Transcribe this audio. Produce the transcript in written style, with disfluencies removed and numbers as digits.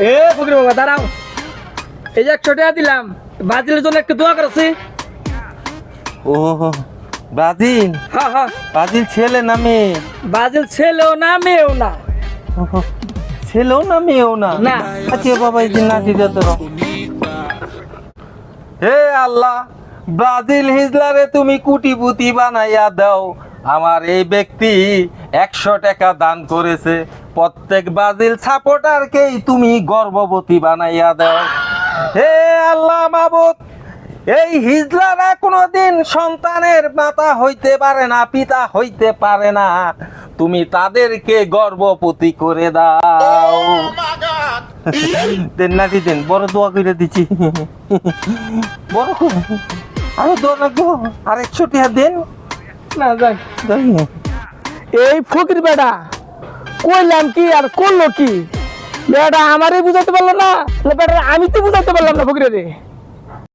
এ ফকির বাবা দাঁড়াও, এই যে 100 টাকা দিলাম, ব্রাজিলের জন্য একটু দোয়া করছি। ও ব্রাজিল, হ্যাঁ হ্যাঁ, ব্রাজিল ছেলে না মেয়ে? ব্রাজিল ছেলেও না মেয়েও না। ওহো, ছেলেও না মেয়েও না? না। আচ্ছা বাবা এই যে নাচি দে তোর। হে আল্লাহ, ব্রাজিল হিজলারে তুমি কুটিপুতি বানাইয়া দাও। আমার এই ব্যক্তি 100 টাকা দান করেছে, প্রত্যেক ব্রাজিল সাপোর্টারকেই তুমি গর্ভবতী বানাইয়া দাও। হে আল্লাহ মাবুদ, এই হিজলারা কোনোদিন সন্তানের মাতা হইতে পারে না, পিতা হইতে পারে না, তুমি তাদেরকে গর্ভবতী করে দাও। দেন নাকি দেন, বড় দোয়া করে দিচ্ছি, বড় করে আরো দোয়া লাগবো, আর 100 টাকা দেন না যাই, যাই। এই ফকির বেটা কইলাম কি আর করলো কি? বেটা আমারই বুঝাতে পারলো না, বেটা আমি তো বুঝাতে পারলাম না ফকিরে রে।